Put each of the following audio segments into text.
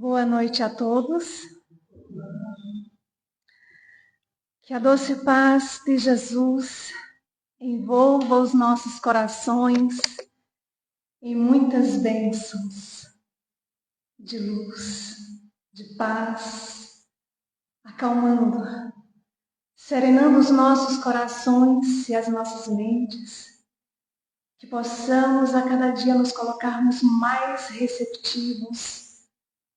Boa noite a todos. Que a doce paz de Jesus envolva os nossos corações em muitas bênçãos de luz, de paz, acalmando, serenando os nossos corações e as nossas mentes, que possamos a cada dia nos colocarmos mais receptivos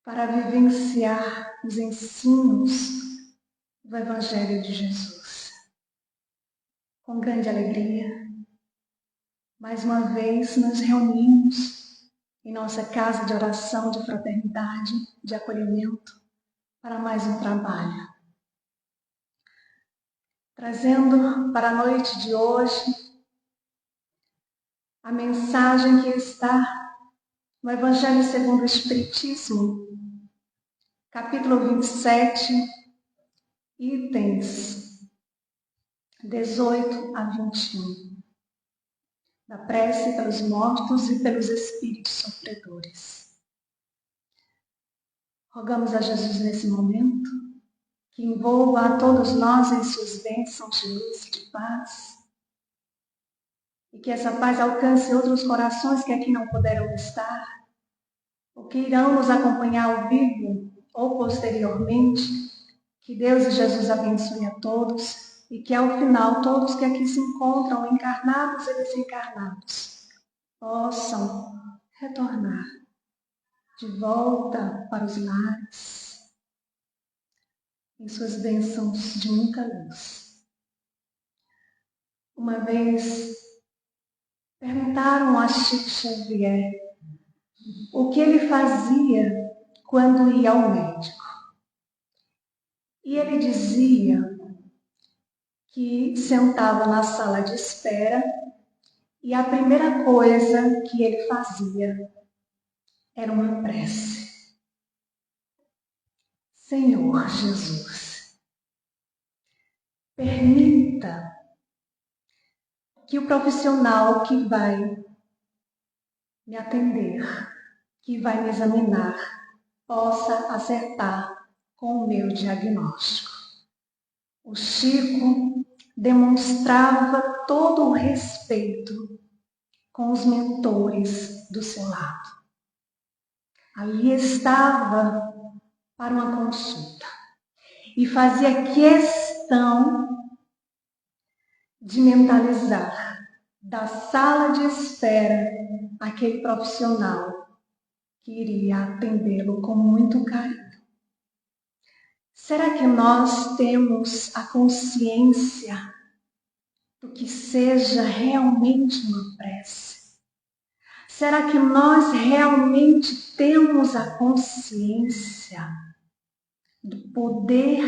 para vivenciar os ensinos do Evangelho de Jesus. Com grande alegria, mais uma vez nos reunimos em nossa casa de oração, de fraternidade, de acolhimento, para mais um trabalho. Trazendo para a noite de hoje a mensagem que está no Evangelho segundo o Espiritismo, capítulo 27, itens 18 a 21. Da prece pelos mortos e pelos espíritos sofredores. Rogamos a Jesus nesse momento que envolva a todos nós em suas bênçãos de luz e de paz, e que essa paz alcance outros corações que aqui não puderam estar, ou que irão nos acompanhar ao vivo ou posteriormente. Que Deus e Jesus abençoe a todos e que ao final todos que aqui se encontram, encarnados e desencarnados, possam retornar de volta para os lares, em suas bênçãos de muita luz. Uma vez perguntaram a Chico Xavier o que ele fazia quando ia ao médico. E ele dizia que sentava na sala de espera e a primeira coisa que ele fazia era uma prece. Senhor Jesus, permita que o profissional que vai me atender, que vai me examinar, possa acertar com o meu diagnóstico. O Chico demonstrava todo o respeito com os mentores do seu lado. Ali estava para uma consulta e fazia questão de mentalizar da sala de espera aquele profissional que iria atendê-lo com muito carinho. Será que nós temos a consciência do que seja realmente uma prece? Será que nós realmente temos a consciência do poder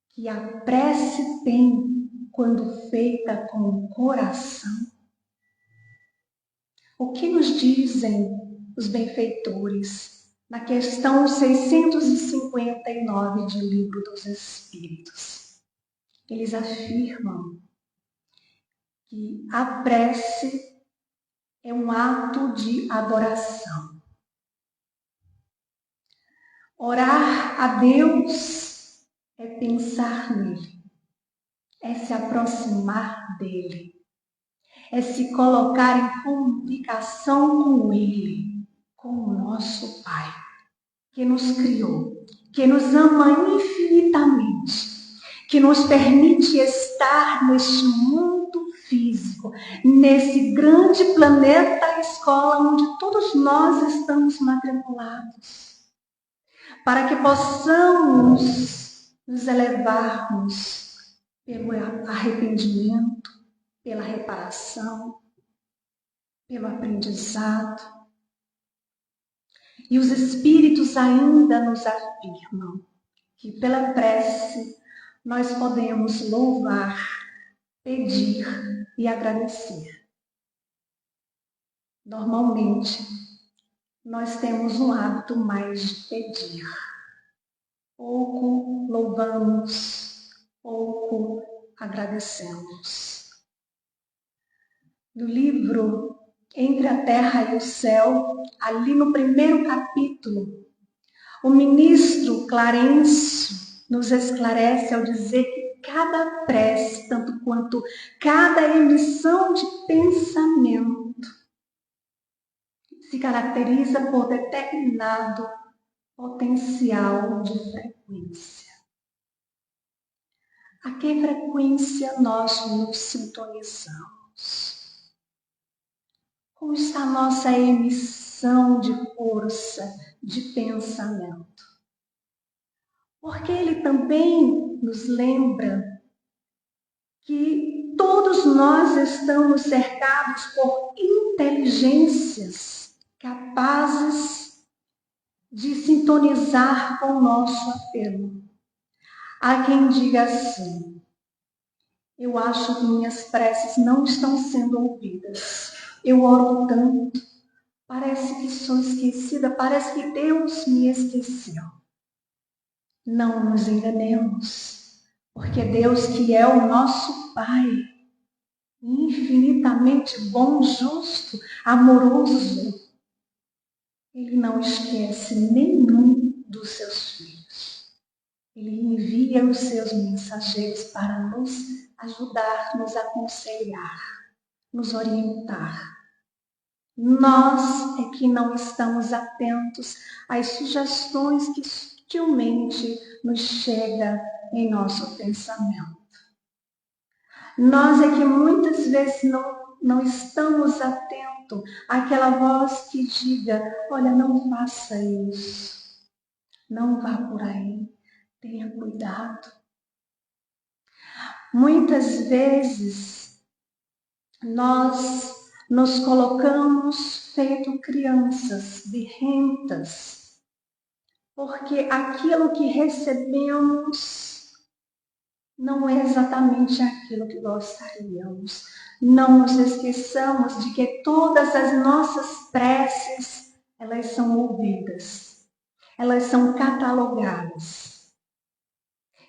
que a prece tem quando feita com o coração? O que nos dizem os benfeitores na questão 659 de Livro dos Espíritos? Eles afirmam que a prece é um ato de adoração. Orar a Deus é pensar nele, é se aproximar dele, é se colocar em comunicação com ele, com o nosso Pai, que nos criou, que nos ama infinitamente, que nos permite estar neste mundo físico, nesse grande planeta escola onde todos nós estamos matriculados, para que possamos nos elevarmos pelo arrependimento, pela reparação, pelo aprendizado. E os Espíritos ainda nos afirmam que pela prece nós podemos louvar, pedir e agradecer. Normalmente, nós temos um hábito mais de pedir. Pouco louvamos, pouco agradecemos. No livro Entre a Terra e o Céu, ali no primeiro capítulo, O ministro Clarencio nos esclarece ao dizer que cada prece, tanto quanto cada emissão de pensamento, se caracteriza por determinado potencial de frequência. A que frequência nós nos sintonizamos? Como está a nossa emissão de força, de pensamento? Porque ele também nos lembra que todos nós estamos cercados por inteligências capazes de sintonizar com o nosso apelo. Há quem diga assim: eu acho que minhas preces não estão sendo ouvidas. Eu oro tanto, parece que sou esquecida, parece que Deus me esqueceu. Não nos enganemos, porque Deus, que é o nosso Pai, infinitamente bom, justo, amoroso, Ele não esquece nenhum dos seus filhos. Ele envia os seus mensageiros para nos ajudar, nos aconselhar, nos orientar. Nós é que não estamos atentos às sugestões que sutilmente nos chegam em nosso pensamento. Nós é que muitas vezes não estamos atentos àquela voz que diga: olha, não faça isso, não vá por aí, tenha cuidado. Muitas vezes nós nos colocamos feito crianças birrentas, porque aquilo que recebemos não é exatamente aquilo que gostaríamos. Não nos esqueçamos de que todas as nossas preces, elas são ouvidas, elas são catalogadas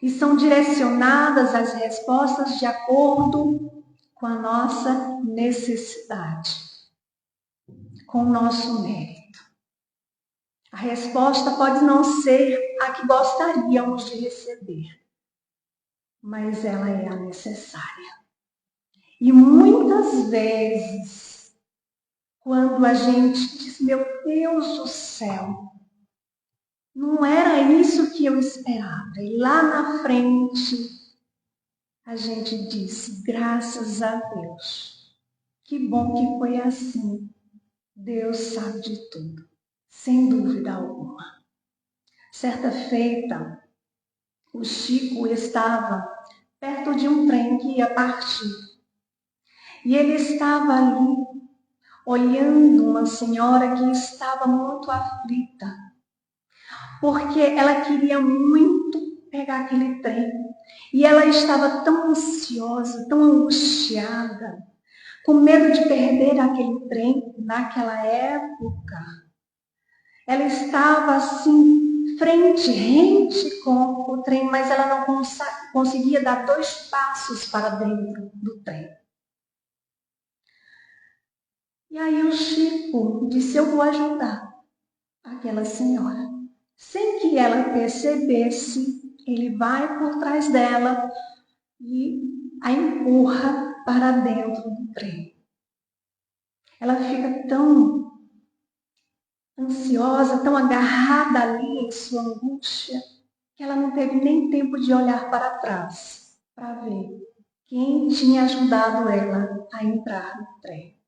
e são direcionadas às respostas de acordo com a nossa necessidade, com o nosso mérito. A resposta pode não ser a que gostaríamos de receber, mas ela é a necessária. E muitas vezes, quando a gente diz: meu Deus do céu, não era isso que eu esperava, e lá na frente a gente diz: graças a Deus, que bom que foi assim. Deus sabe de tudo, sem dúvida alguma. Certa feita, o Chico estava perto de um trem que ia partir. E ele estava ali, olhando uma senhora que estava muito aflita, porque ela queria muito pegar aquele trem. E ela estava tão ansiosa, tão angustiada, com medo de perder aquele trem naquela época. Ela estava assim, rente com o trem, mas ela não conseguia dar 2 passos para dentro do trem. E aí o Chico disse: eu vou ajudar aquela senhora. Sem que ela percebesse, ele vai por trás dela e a empurra para dentro do trem. Ela fica tão ansiosa, tão agarrada ali em sua angústia, que ela não teve nem tempo de olhar para trás, para ver quem tinha ajudado ela a entrar no trem.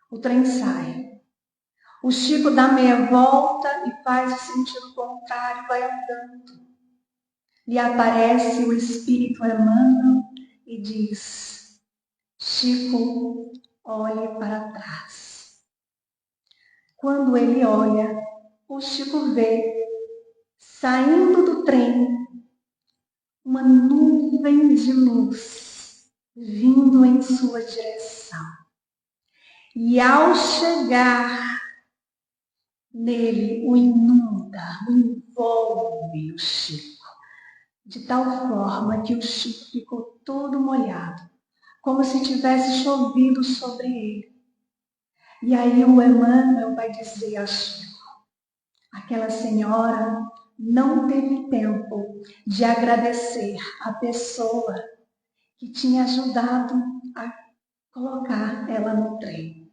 O trem sai. O Chico dá meia volta e faz o sentido contrário, vai andando. E aparece o Espírito Emmanuel e diz: Chico, olhe para trás. Quando ele olha, o Chico vê, saindo do trem, uma nuvem de luz vindo em sua direção. E ao chegar nele, o inunda, o envolve o Chico, de tal forma que o Chico ficou todo molhado, como se tivesse chovido sobre ele. E aí o Emmanuel vai dizer a Chico: aquela senhora não teve tempo de agradecer a pessoa que tinha ajudado a colocar ela no trem.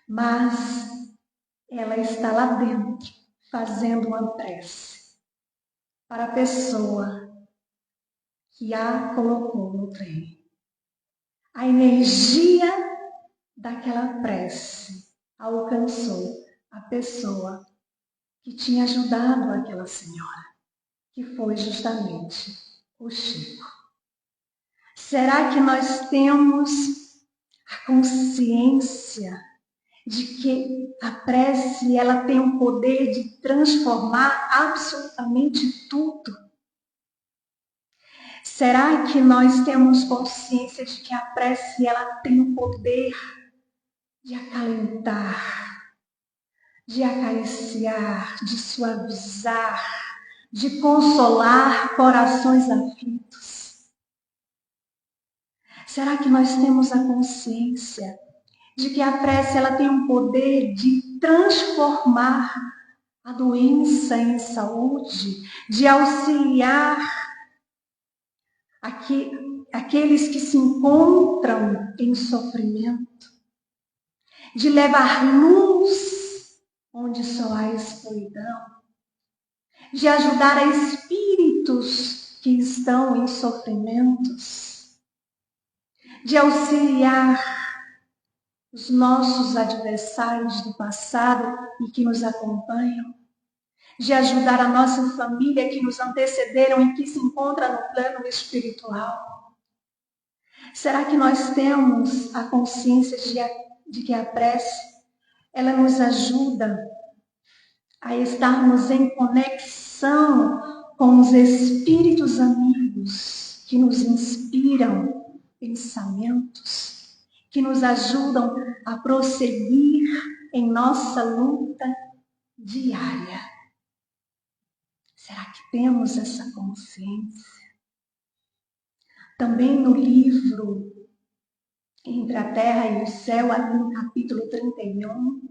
Mas ela está lá dentro, fazendo uma prece para a pessoa que a colocou no trem. A energia daquela prece alcançou a pessoa que tinha ajudado aquela senhora, que foi justamente o Chico. Será que nós temos a consciência de que a prece ela tem o poder de transformar absolutamente tudo? Será que nós temos consciência de que a prece ela tem o poder de acalentar, de acariciar, de suavizar, de consolar corações aflitos? Será que nós temos a consciência de que a prece ela tem o poder de transformar a doença em saúde, de auxiliar aqueles que se encontram em sofrimento, de levar luz onde só há escuridão, de ajudar a espíritos que estão em sofrimentos, de auxiliar os nossos adversários do passado e que nos acompanham, de ajudar a nossa família que nos antecederam e que se encontra no plano espiritual? Será que nós temos a consciência de que a prece ela nos ajuda a estarmos em conexão com os espíritos amigos que nos inspiram pensamentos, que nos ajudam a prosseguir em nossa luta diária? Será que temos essa consciência? Também no livro Entre a Terra e o Céu, ali no capítulo 31,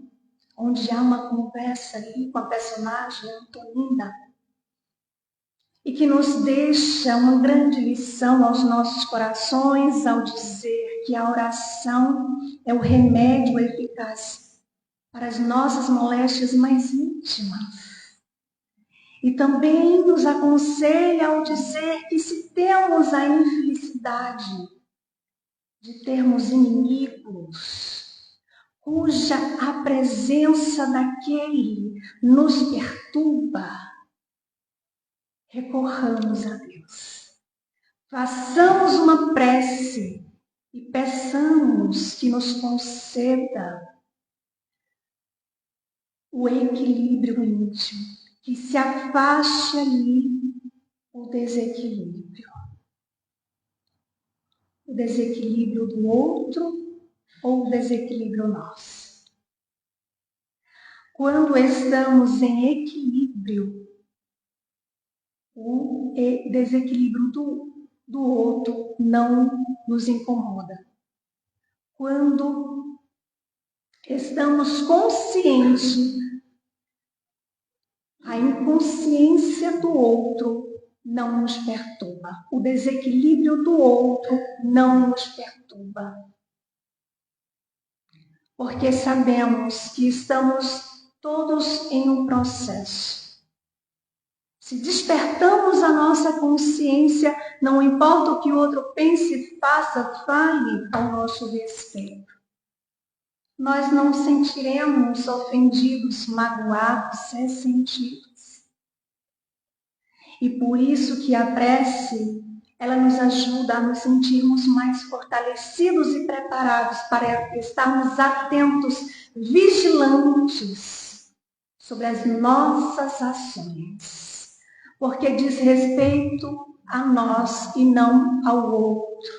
onde há uma conversa ali com a personagem Antonina, e que nos deixa uma grande lição aos nossos corações ao dizer que a oração é o remédio eficaz para as nossas moléstias mais íntimas. E também nos aconselha ao dizer que se temos a infelicidade de termos inimigos, cuja a presença daquele nos perturba, recorramos a Deus. Façamos uma prece e peçamos que nos conceda o equilíbrio íntimo, que se afaste ali o desequilíbrio. O desequilíbrio do outro ou o desequilíbrio nosso. Quando estamos em equilíbrio, o desequilíbrio do outro não nos incomoda. Quando estamos conscientes, a inconsciência do outro não nos perturba. O desequilíbrio do outro não nos perturba. Porque sabemos que estamos todos em um processo. Se despertamos a nossa consciência, não importa o que o outro pense, faça, fale ao nosso respeito. Nós não sentiremos ofendidos, magoados, ressentidos. E por isso que a prece, ela nos ajuda a nos sentirmos mais fortalecidos e preparados para estarmos atentos, vigilantes sobre as nossas ações, porque diz respeito a nós e não ao outro.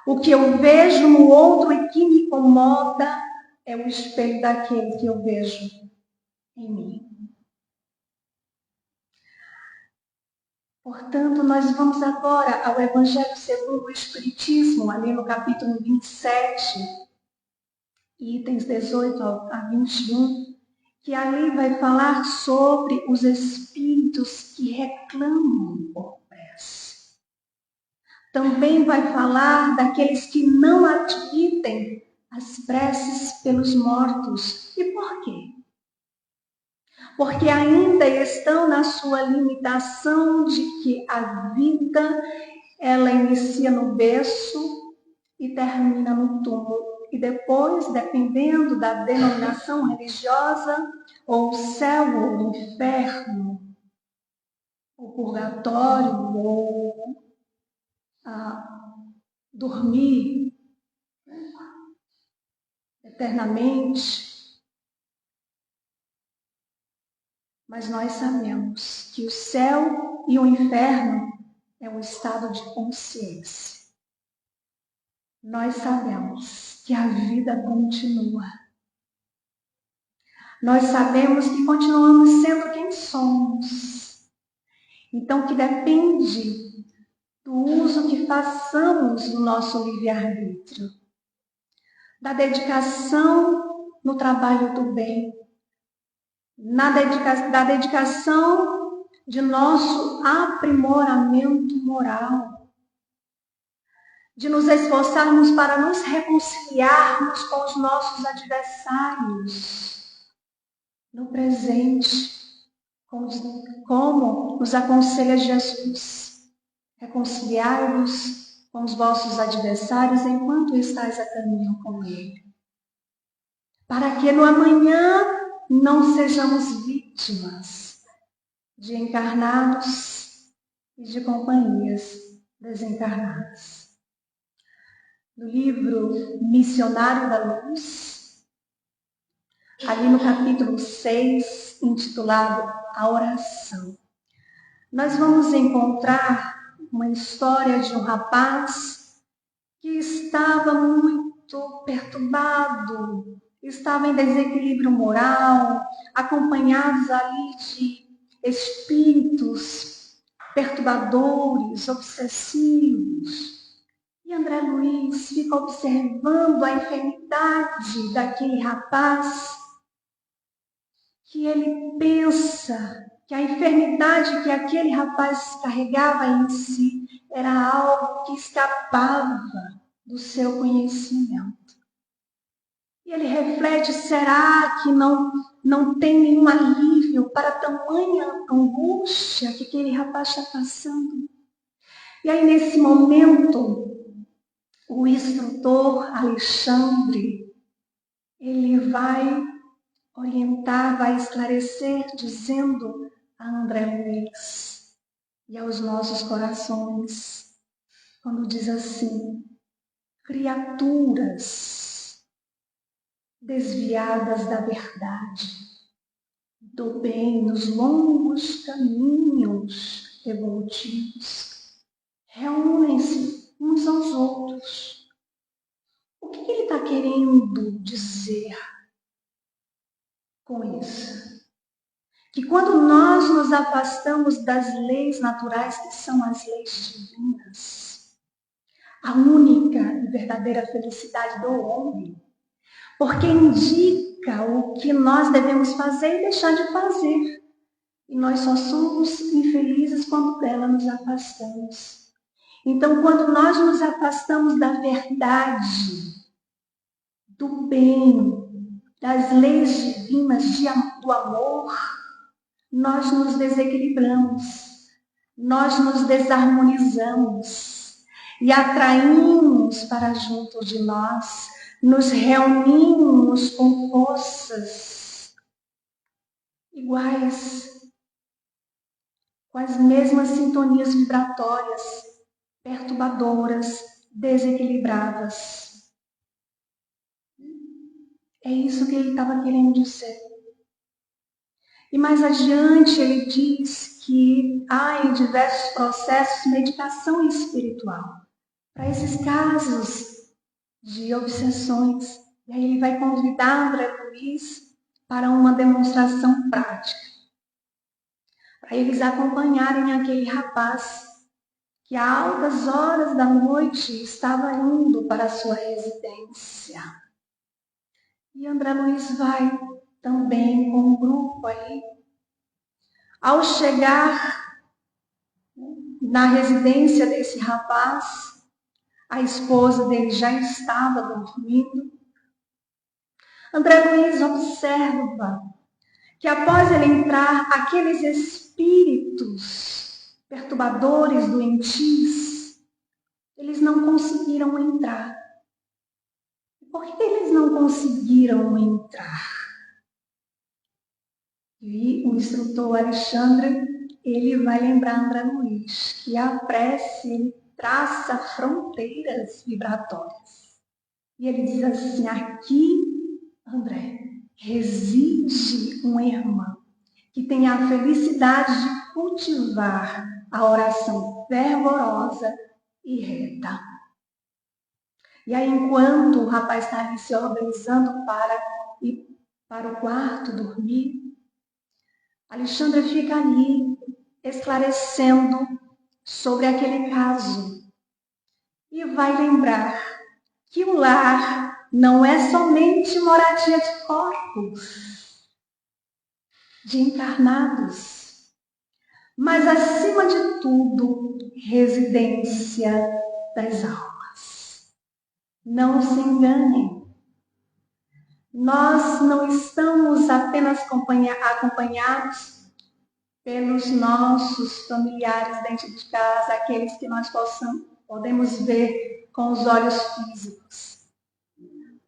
O que eu vejo no outro e que me incomoda é o espelho daquele que eu vejo em mim. Portanto, nós vamos agora ao Evangelho segundo o Espiritismo, ali no capítulo 27, itens 18 a 21, que ali vai falar sobre os espíritos que reclamam por prece. Também vai falar daqueles que não admitem as preces pelos mortos. E por quê? Porque ainda estão na sua limitação de que a vida, ela inicia no berço e termina no túmulo. E depois, dependendo da denominação religiosa, ou o céu ou o inferno, o purgatório ou dormir eternamente. Mas nós sabemos que o céu e o inferno é um estado de consciência. Nós sabemos que a vida continua. Nós sabemos que continuamos sendo quem somos. Então, que depende do uso que façamos do nosso livre-arbítrio, da dedicação no trabalho do bem, da dedicação de nosso aprimoramento moral, de nos esforçarmos para nos reconciliarmos com os nossos adversários no presente, como nos aconselha Jesus. Reconciliai-vos com os vossos adversários enquanto estáis a caminho com ele, para que no amanhã não sejamos vítimas de encarnados e de companhias desencarnadas. No livro Missionário da Luz, ali no capítulo 6, intitulado A Oração, nós vamos encontrar uma história de um rapaz que estava muito perturbado, estava em desequilíbrio moral, acompanhados ali de espíritos perturbadores, obsessivos. E André Luiz fica observando a enfermidade daquele rapaz, que ele pensa que a enfermidade que aquele rapaz carregava em si era algo que escapava do seu conhecimento. E ele reflete, será que não tem nenhum alívio para tamanha angústia que aquele rapaz está passando? E aí, nesse momento, o instrutor Alexandre, ele vai orientar, vai esclarecer, dizendo a André Luiz e aos nossos corações, quando diz assim: criaturas desviadas da verdade, do bem, nos longos caminhos evolutivos, reúnem-se uns aos outros. O que ele está querendo dizer com isso? Que quando nós nos afastamos das leis naturais, que são as leis divinas, a única e verdadeira felicidade do homem, porque indica o que nós devemos fazer e deixar de fazer. E nós só somos infelizes quando dela nos afastamos. Então, quando nós nos afastamos da verdade, do bem, das leis divinas, do amor, nós nos desequilibramos, nós nos desarmonizamos e atraímos para junto de nós, nos reunimos com forças iguais, com as mesmas sintonias vibratórias, perturbadoras, desequilibradas. É isso que ele estava querendo dizer. E mais adiante ele diz que há em diversos processos medicação espiritual para esses casos de obsessões. E aí ele vai convidar André Luiz para uma demonstração prática, para eles acompanharem aquele rapaz que a altas horas da noite estava indo para a sua residência. E André Luiz vai também com um grupo ali. Ao chegar na residência desse rapaz, a esposa dele já estava dormindo. André Luiz observa que após ele entrar, aqueles espíritos perturbadores, doentios, eles não conseguiram entrar. Por que eles não conseguiram entrar? E o instrutor Alexandre, ele vai lembrar André Luiz que a prece ele traça fronteiras vibratórias. E ele diz assim, aqui, André, reside um irmão que tem a felicidade de cultivar a oração fervorosa e reta. E aí, enquanto o rapaz está ali se organizando para ir para o quarto dormir, Alexandre fica ali esclarecendo sobre aquele caso e vai lembrar que o lar não é somente moradia de corpos, de encarnados, mas, acima de tudo, residência das almas. Não se enganem. Nós não estamos apenas acompanhados pelos nossos familiares dentro de casa, aqueles que nós podemos ver com os olhos físicos,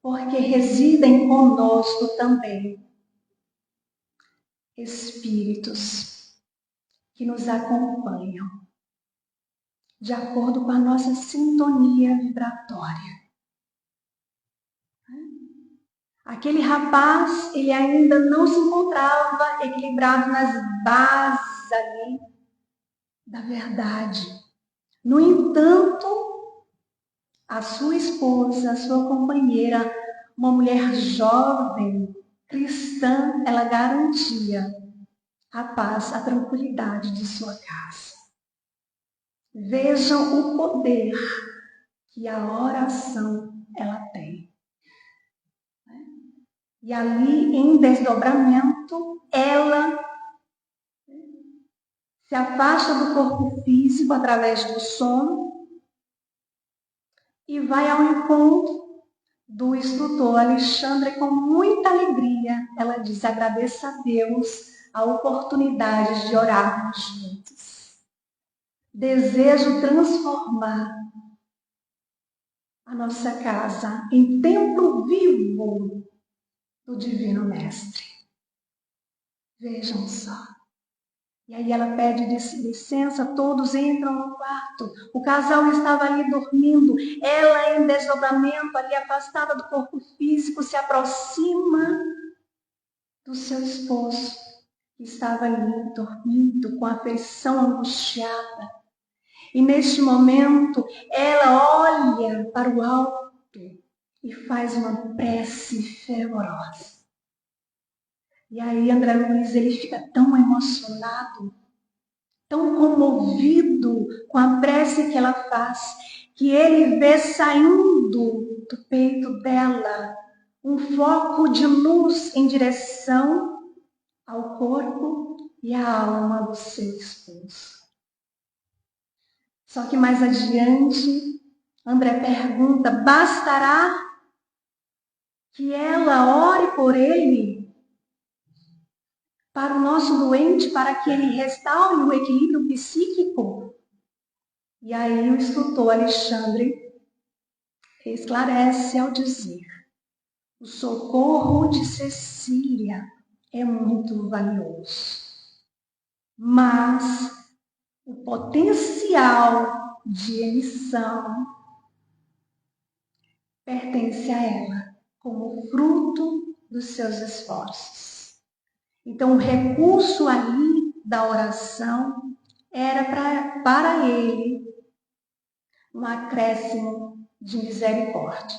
porque residem conosco também espíritos que nos acompanham de acordo com a nossa sintonia vibratória. Aquele rapaz, ele ainda não se encontrava equilibrado nas bases ali da verdade. No entanto, a sua esposa, a sua companheira, uma mulher jovem, cristã, ela garantia a paz, a tranquilidade de sua casa. Vejam o poder que a oração ela tem. E ali, em desdobramento, ela se afasta do corpo físico através do sono e vai ao encontro do instrutor Alexandre com muita alegria. Ela diz, agradeça a Deus a oportunidade de orarmos juntos. Desejo transformar a nossa casa em templo vivo do Divino Mestre. Vejam só. E aí ela pede licença, todos entram no quarto. O casal estava ali dormindo. Ela, em desdobramento, ali afastada do corpo físico, se aproxima do seu esposo, que estava ali dormindo, com a afeição angustiada. E neste momento, ela olha para o alto e faz uma prece fervorosa. E aí André Luiz, ele fica tão emocionado, tão comovido com a prece que ela faz, que ele vê saindo do peito dela um foco de luz em direção ao corpo e à alma do seu esposo. Só que mais adiante, André pergunta, bastará que ela ore por ele, para o nosso doente, para que ele restaure o equilíbrio psíquico? E aí o instrutor Alexandre esclarece ao dizer, o socorro de Cecília é muito valioso, mas o potencial de emissão pertence a ela, como fruto dos seus esforços. Então, o recurso ali da oração era para ele um acréscimo de misericórdia.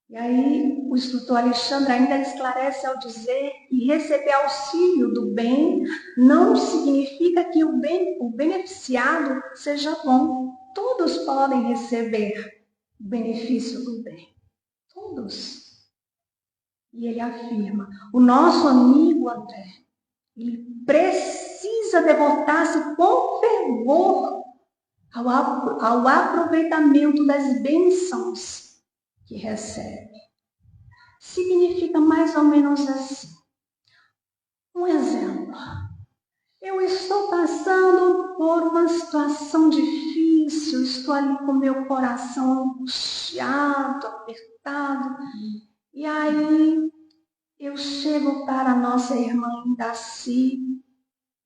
E aí, o instrutor Alexandre ainda esclarece ao dizer que receber auxílio do bem não significa que o beneficiado seja bom. Todos podem receber o benefício do bem. Todos. E ele afirma, o nosso amigo André, ele precisa devotar-se com fervor ao aproveitamento das bênçãos que recebe. Significa mais ou menos assim. Um exemplo. Eu estou passando por uma situação difícil, estou ali com meu coração angustiado, apertado, e aí eu chego para a nossa irmã Indaci,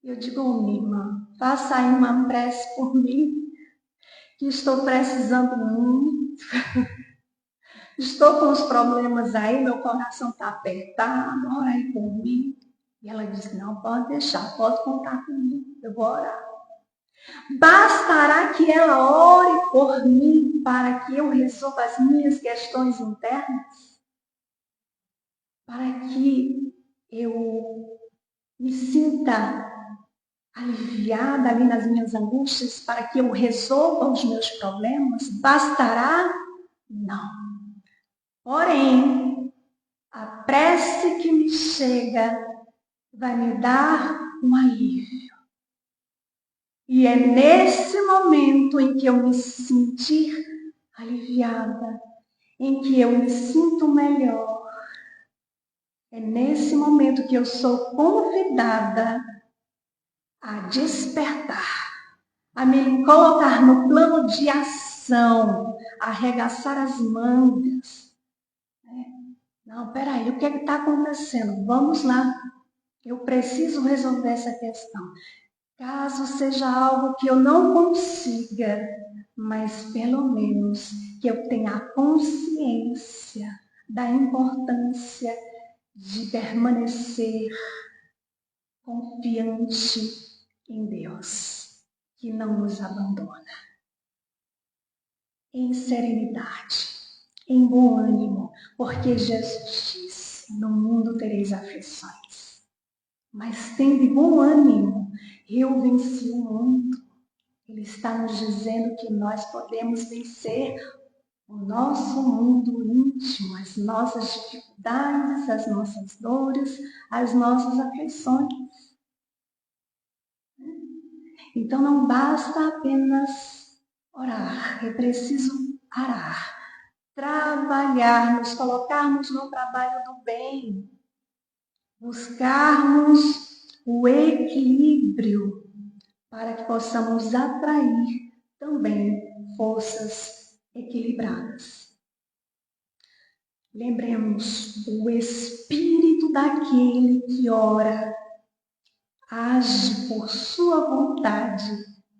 eu digo, minha irmã, faça aí uma prece por mim, que estou precisando muito, estou com os problemas aí, meu coração está apertado, ora aí por mim. E ela disse, não, pode deixar, pode contar comigo, eu vou orar. Bastará que ela ore por mim para que eu resolva as minhas questões internas? Para que eu me sinta aliviada ali nas minhas angústias, para que eu resolva os meus problemas? Bastará? Não. Porém, a prece que me chega vai me dar um alívio. E é nesse momento em que eu me sentir aliviada, em que eu me sinto melhor, é nesse momento que eu sou convidada a despertar, a me colocar no plano de ação, a arregaçar as mangas. Não, peraí, o que está acontecendo? Vamos lá, eu preciso resolver essa questão. Caso seja algo que eu não consiga, mas pelo menos que eu tenha a consciência da importância de permanecer confiante em Deus, que não nos abandona. Em serenidade, em bom ânimo, porque Jesus disse, no mundo tereis aflições, mas tende bom ânimo, eu venci o mundo. Ele está nos dizendo que nós podemos vencer o nosso mundo íntimo, as nossas dificuldades, as nossas dores, as nossas aflições. Então não basta apenas orar, é preciso arar, trabalhar, nos colocarmos no trabalho do bem, buscarmos o equilíbrio para que possamos atrair também forças equilibradas. Lembremos, o espírito daquele que ora age por sua vontade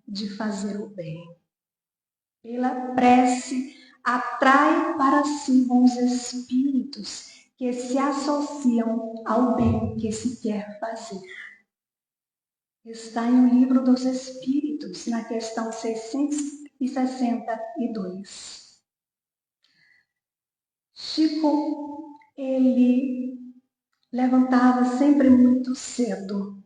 de fazer o bem. Pela prece, atrai para si bons espíritos que se associam ao bem que se quer fazer. Está em O Livro dos Espíritos, na questão 662. Chico, ele levantava sempre muito cedo.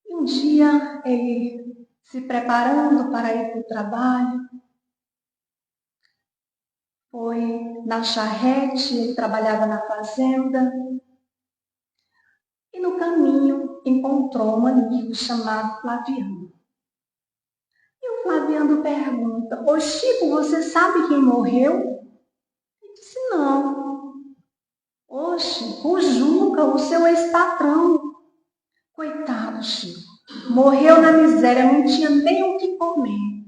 E um dia, ele se preparando para ir para o trabalho, foi na charrete, ele trabalhava na fazenda, e no caminho encontrou um amigo chamado Flaviano. E o Flaviano pergunta, ô Chico, você sabe quem morreu? Ele disse, não. Ô Chico, o Juca, o seu ex-patrão. Coitado, Chico, morreu na miséria, não tinha nem o que comer.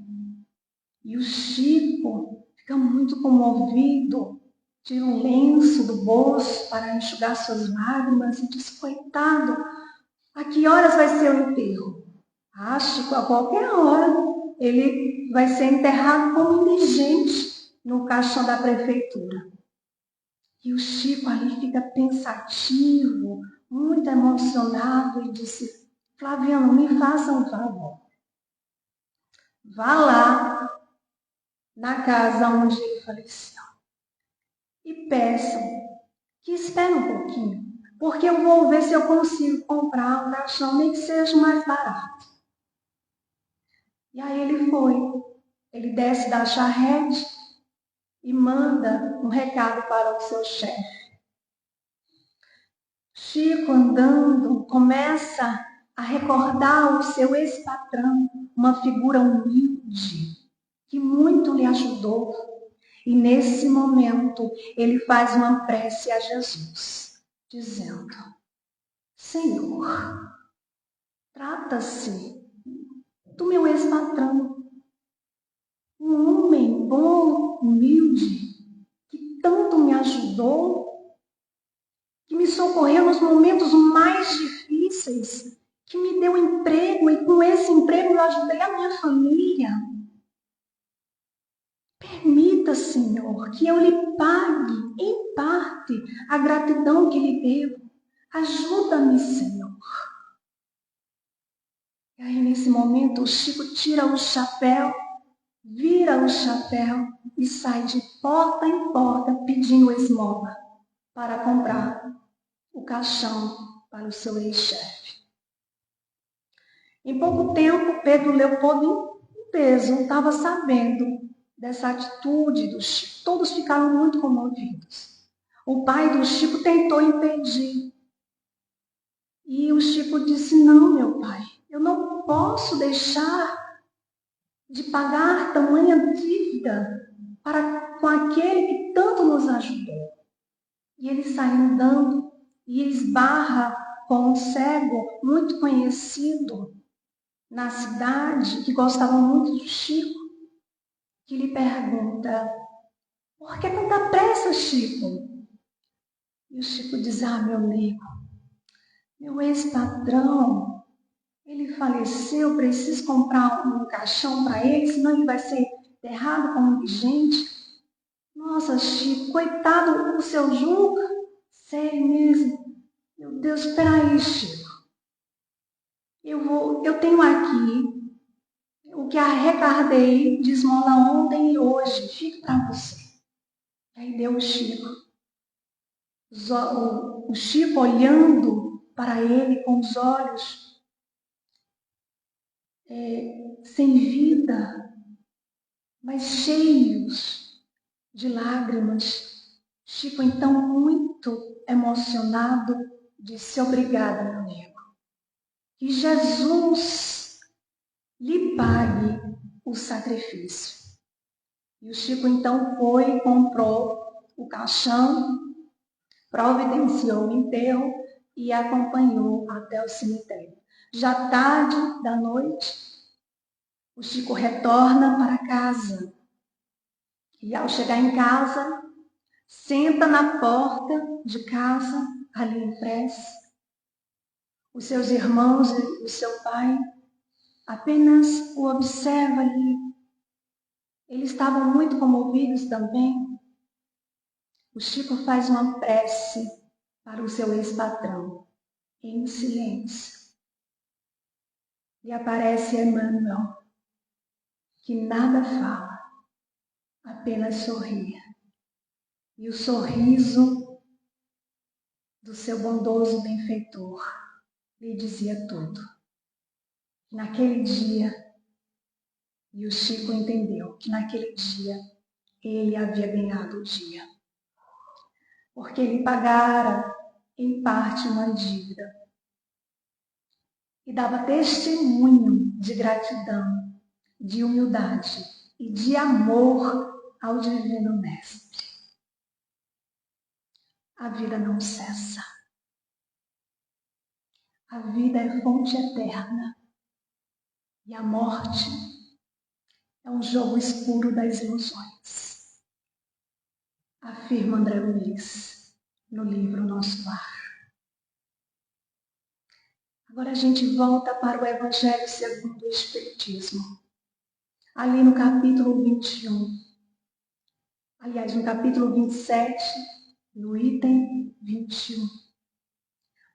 E o Chico fica muito comovido, tira um lenço do bolso para enxugar suas lágrimas e diz, coitado, a que horas vai ser o enterro? Ah, Chico, a qualquer hora ele vai ser enterrado como indigente no caixão da prefeitura. E o Chico ali fica pensativo, muito emocionado e disse, Flaviano, me faça um favor. Vá lá na casa onde ele faleceu e peçam que espere um pouquinho, porque eu vou ver se eu consigo comprar um caixão, nem que seja mais barato. E aí ele foi, ele desce da charrete e manda um recado para o seu chefe. Chico, andando, começa a recordar o seu ex-patrão, uma figura humilde, que muito lhe ajudou. E nesse momento, ele faz uma prece a Jesus, dizendo: Senhor, trata-se do meu ex-patrão, um homem bom, humilde, que tanto me ajudou, que me socorreu nos momentos mais difíceis, que me deu emprego e com esse emprego eu ajudei a minha família. Permita, Senhor, que eu lhe pague, em parte, a gratidão que lhe devo. Ajuda-me, Senhor. E aí, nesse momento, o Chico tira o chapéu, vira o chapéu e sai de porta em porta pedindo esmola para comprar o caixão para o seu ex-chefe. Em pouco tempo, Pedro Leopoldo, em peso, estava sabendo dessa atitude do Chico. Todos ficaram muito comovidos. O pai do Chico tentou impedir. E o Chico disse: não, meu pai, eu não posso deixar de pagar tamanha dívida com aquele que tanto nos ajudou. E ele sai andando e esbarra com um cego muito conhecido na cidade, que gostava muito do Chico, que lhe pergunta: por que tanta pressa, Chico? E o Chico diz: meu amigo, meu ex-patrão, ele faleceu, preciso comprar um caixão para ele, senão ele vai ser enterrado com muita gente. Nossa, Chico, coitado do seu Juca. Sério mesmo? Meu Deus, espera aí, Chico. Eu tenho aqui o que arrecadei de esmola ontem e hoje. Fica para você. Aí deu o Chico. O Chico olhando para ele com os olhos sem vida, mas cheios de lágrimas. Chico, então, muito emocionado, disse: obrigada, meu amigo. Que Jesus lhe pague o sacrifício. E o Chico, então, foi e comprou o caixão, providenciou o enterro e acompanhou até o cemitério. Já tarde da noite, o Chico retorna para casa. E ao chegar em casa, senta na porta de casa, ali em prece. Os seus irmãos e o seu pai apenas o observam ali. Eles estavam muito comovidos também. O Chico faz uma prece para o seu ex-patrão, em silêncio. E aparece Emmanuel, que nada fala, apenas sorria. E o sorriso do seu bondoso benfeitor lhe dizia tudo. Naquele dia, e o Chico entendeu que naquele dia ele havia ganhado o dia. Porque ele pagara, em parte, uma dívida. E dava testemunho de gratidão, de humildade e de amor ao Divino Mestre. A vida não cessa. A vida é fonte eterna. E a morte é um jogo escuro das ilusões. Afirma André Luiz no livro Nosso Lar. Agora a gente volta para o Evangelho segundo o Espiritismo. Ali no capítulo 21. Aliás, no capítulo 27, no item 21.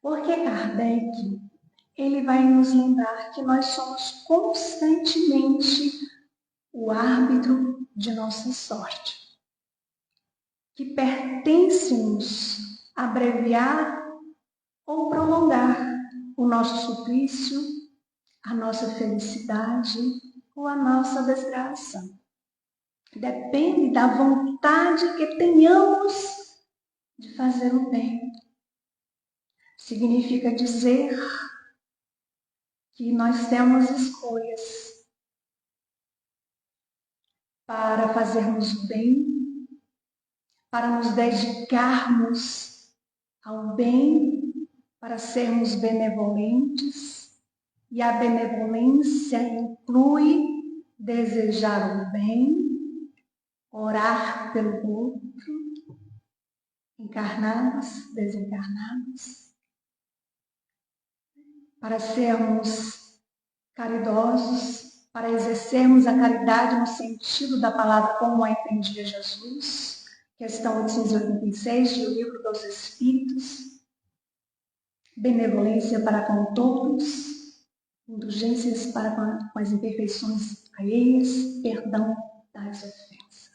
Porque Kardec, ele vai nos lembrar que nós somos constantemente o árbitro de nossa sorte. Que pertence-nos abreviar ou prolongar o nosso suplício, a nossa felicidade ou a nossa desgraça. Depende da vontade que tenhamos de fazer o bem. significa dizer que nós temos escolhas para fazermos bem, para nos dedicarmos ao bem, para sermos benevolentes, e a benevolência inclui desejar o bem, orar pelo outro, encarnados, desencarnados, para sermos caridosos, para exercermos a caridade no sentido da palavra como a entendia Jesus, questão 886 do Livro dos Espíritos, benevolência para com todos, indulgências para com as imperfeições alheias, perdão das ofensas.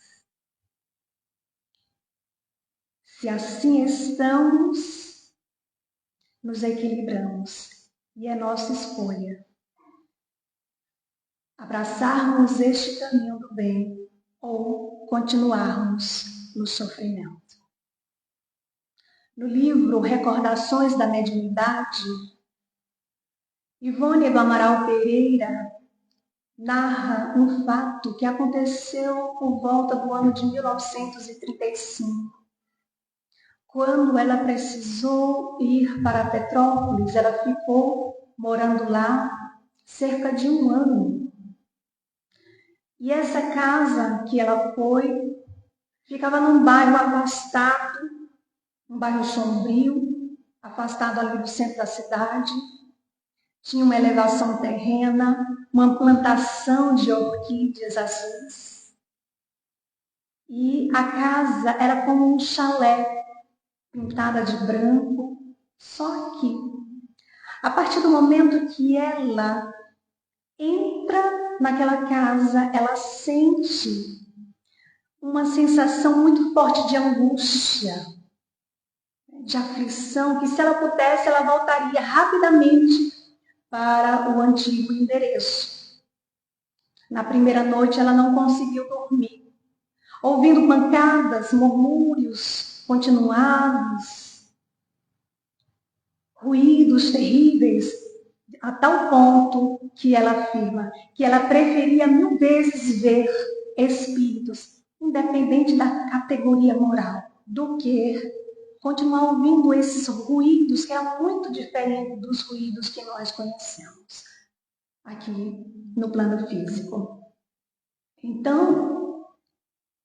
Se assim estamos, nos equilibramos. E é nossa escolha abraçarmos este caminho do bem ou continuarmos no sofrimento. No livro Recordações da Mediunidade, Ivone do Amaral Pereira narra um fato que aconteceu por volta do ano de 1935. Quando ela precisou ir para Petrópolis, ela ficou morando lá cerca de 1 ano. E essa casa que ela foi, ficava num bairro afastado, um bairro sombrio, afastado ali do centro da cidade. Tinha uma elevação terrena, uma plantação de orquídeas azuis. E a casa era como um chalé, pintada de branco, só que a partir do momento que ela entra naquela casa, ela sente uma sensação muito forte de angústia, de aflição, que se ela pudesse, ela voltaria rapidamente para o antigo endereço. Na primeira noite, ela não conseguiu dormir, ouvindo pancadas, murmúrios continuados, ruídos terríveis, a tal ponto que ela afirma que ela preferia 1000 vezes ver espíritos, independente da categoria moral, do que continuar ouvindo esses ruídos, que é muito diferente dos ruídos que nós conhecemos aqui no plano físico. Então,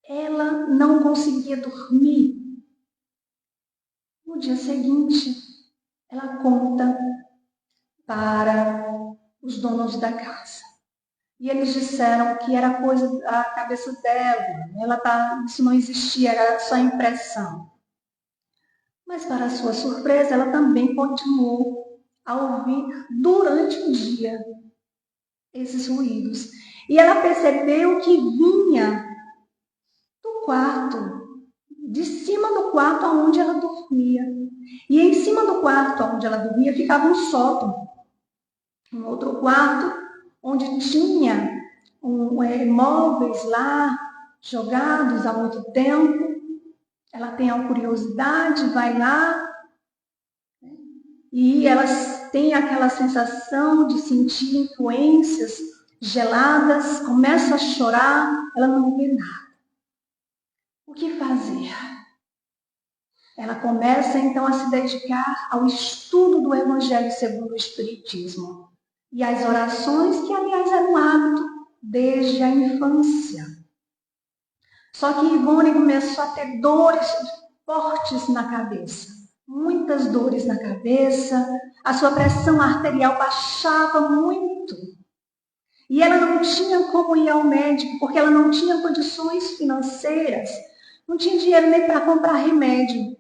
ela não conseguia dormir. No dia seguinte, ela conta para os donos da casa. E eles disseram que era coisa da cabeça dela, isso não existia, era só impressão. Mas, para sua surpresa, ela também continuou a ouvir durante o dia esses ruídos. E ela percebeu que vinha do quarto, de cima do quarto onde ela dormia. E em cima do quarto onde ela dormia ficava um sótão. Um outro quarto onde tinha móveis lá jogados há muito tempo. Ela tem a curiosidade, vai lá e elas têm aquela sensação de sentir influências geladas, começa a chorar, ela não vê nada. O que fazer? Ela começa então a se dedicar ao estudo do Evangelho segundo o Espiritismo e às orações, que aliás era um hábito desde a infância. Só que Ivone começou a ter dores fortes na cabeça, muitas dores na cabeça, a sua pressão arterial baixava muito. E ela não tinha como ir ao médico, porque ela não tinha condições financeiras, não tinha dinheiro nem para comprar remédio.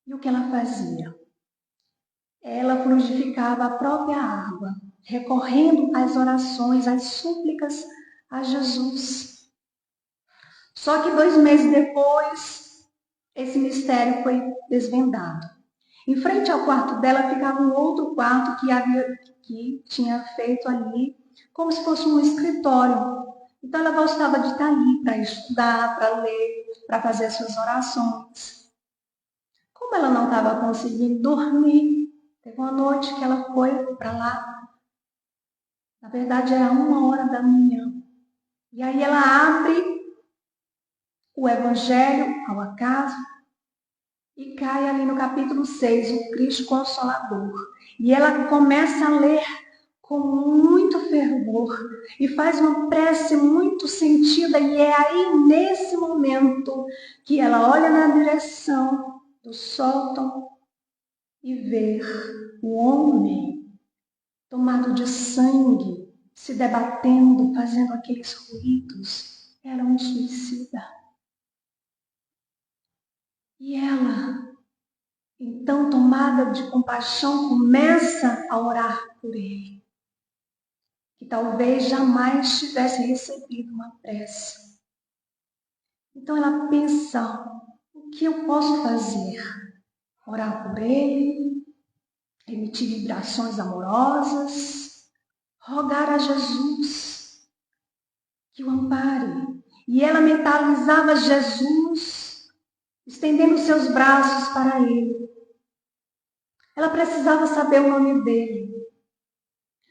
E o que ela fazia? Ela fluidificava a própria água, recorrendo às orações, às súplicas a Jesus. Só que 2 meses depois, esse mistério foi desvendado. Em frente ao quarto dela ficava um outro quarto que tinha feito ali como se fosse um escritório. Então ela gostava de estar ali para estudar, para ler, para fazer suas orações. Como ela não estava conseguindo dormir, teve uma noite que ela foi para lá. Na verdade, era 1h da manhã. E aí ela abre o Evangelho ao acaso e cai ali no capítulo 6, o Cristo Consolador. E ela começa a ler com muito fervor e faz uma prece muito sentida, e é aí nesse momento que ela olha na direção do sótão e vê o homem tomado de sangue, se debatendo, fazendo aqueles ruídos. Era um suicida. E ela, então, tomada de compaixão, começa a orar por ele, que talvez jamais tivesse recebido uma prece. Então ela pensa, o que eu posso fazer? Orar por ele, emitir vibrações amorosas, rogar a Jesus que o ampare. E ela mentalizava Jesus, estendendo seus braços para ele. Ela precisava saber o nome dele,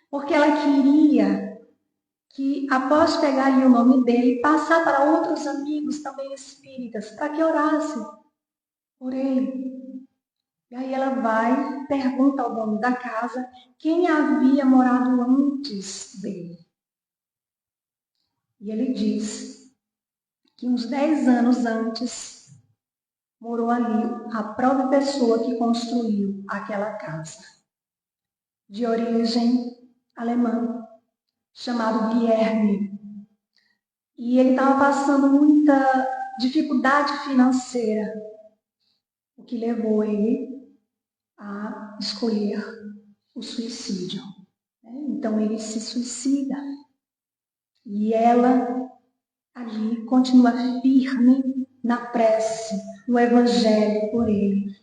porque ela queria que, após pegar ali o nome dele, passar para outros amigos também espíritas, para que orassem por ele. E aí ela vai, pergunta ao dono da casa quem havia morado antes dele. E ele diz que uns 10 anos antes morou ali a própria pessoa que construiu aquela casa, de origem alemã, chamado Guilherme. E ele estava passando muita dificuldade financeira, o que levou ele a escolher o suicídio. Então ele se suicida. E ela ali continua firme na prece, no Evangelho por ele.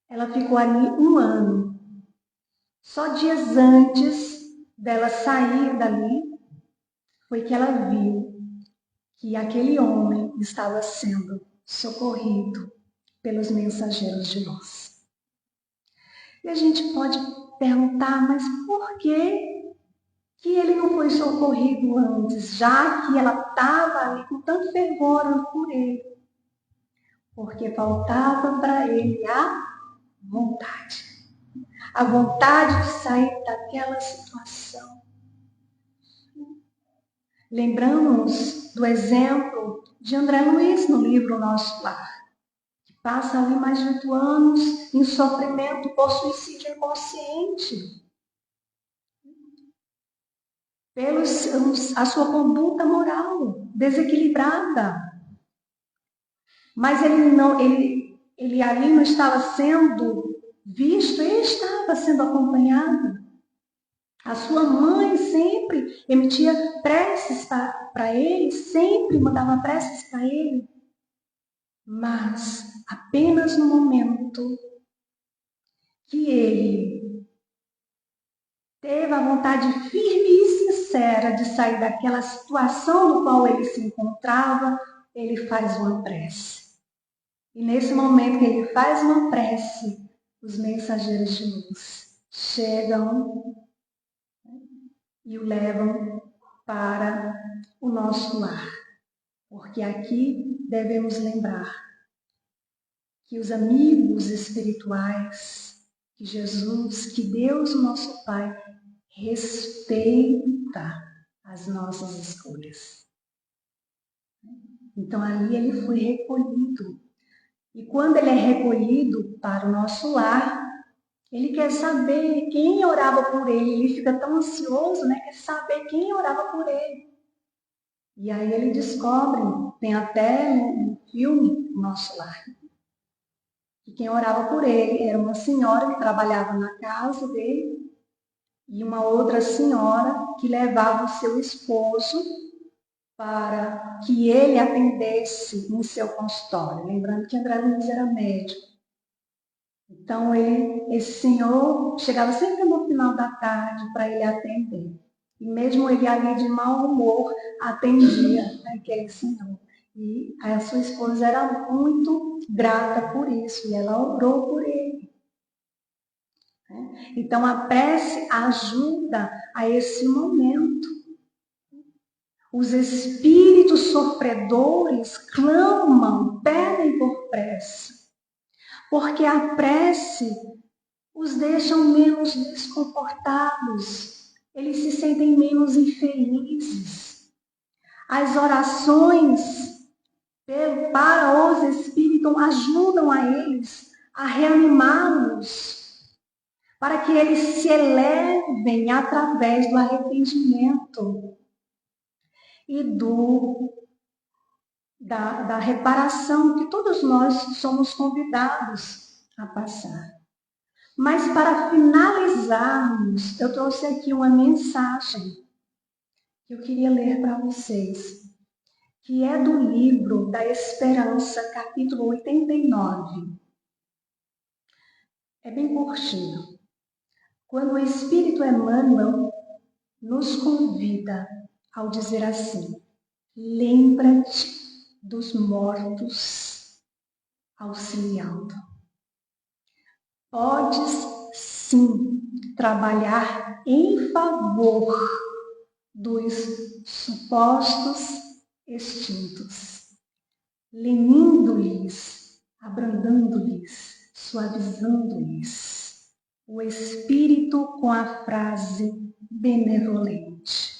Ela ficou ali 1 ano. Só dias antes dela sair dali, foi que ela viu que aquele homem estava sendo socorrido pelos mensageiros de luz. E a gente pode perguntar, mas por que ele não foi socorrido antes, já que ela estava ali com tanto fervor por ele? Porque faltava para ele a vontade. A vontade de sair daquela situação. Lembramos do exemplo de André Luiz no livro Nosso Lar, que passa ali mais de 8 anos em sofrimento por suicídio inconsciente. A sua conduta moral desequilibrada. Mas ele ali não estava sendo visto, ele estava sendo acompanhado. A sua mãe sempre emitia preces para ele, sempre mandava preces para ele. Mas apenas no momento que ele teve a vontade firme e sincera de sair daquela situação no qual ele se encontrava, ele faz uma prece. E nesse momento que ele faz uma prece, os mensageiros de luz chegam e o levam para o nosso lar. Porque aqui devemos lembrar que os amigos espirituais, que Jesus, que Deus, o nosso Pai, respeita as nossas escolhas. Então ali ele foi recolhido. E quando ele é recolhido para o nosso lar, ele quer saber quem orava por ele. Ele fica tão ansioso, né? Quer saber quem orava por ele. E aí ele descobre, tem até um filme, Nosso Lar, que quem orava por ele era uma senhora que trabalhava na casa dele e uma outra senhora que levava o seu esposo para que ele atendesse em seu consultório. Lembrando que André Luiz era médico. Então, esse senhor chegava sempre no final da tarde para ele atender. E mesmo ele ali de mau humor, atendia aquele senhor. E a sua esposa era muito grata por isso, e ela orou por ele. Então a prece ajuda a esse momento. Os espíritos sofredores clamam, pedem por prece, porque a prece os deixa menos desconfortados, eles se sentem menos infelizes. As orações para os espíritos ajudam a eles a reanimá-los, para que eles se elevem através do arrependimento e da reparação que todos nós somos convidados a passar. Mas para finalizarmos, eu trouxe aqui uma mensagem que eu queria ler para vocês, que é do livro da Esperança, capítulo 89. É bem curtinho. Quando o Espírito Emmanuel nos convida ao dizer assim: lembra-te dos mortos auxiliando. Podes sim trabalhar em favor dos supostos extintos, lenindo-lhes, abrandando-lhes, suavizando-lhes o espírito com a frase benevolente,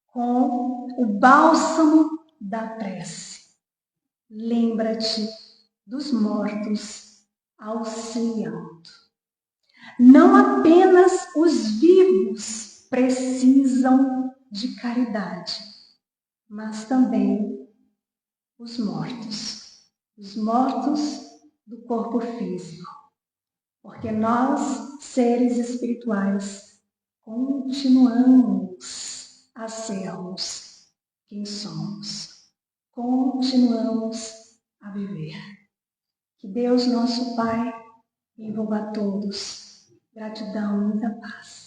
com o bálsamo da prece. Lembra-te dos mortos auxiliando. Não apenas os vivos precisam de caridade, mas também os mortos do corpo físico, porque nós, seres espirituais, continuamos a sermos quem somos, continuamos a viver. Que Deus, nosso Pai, envolva a todos. Gratidão, muita paz.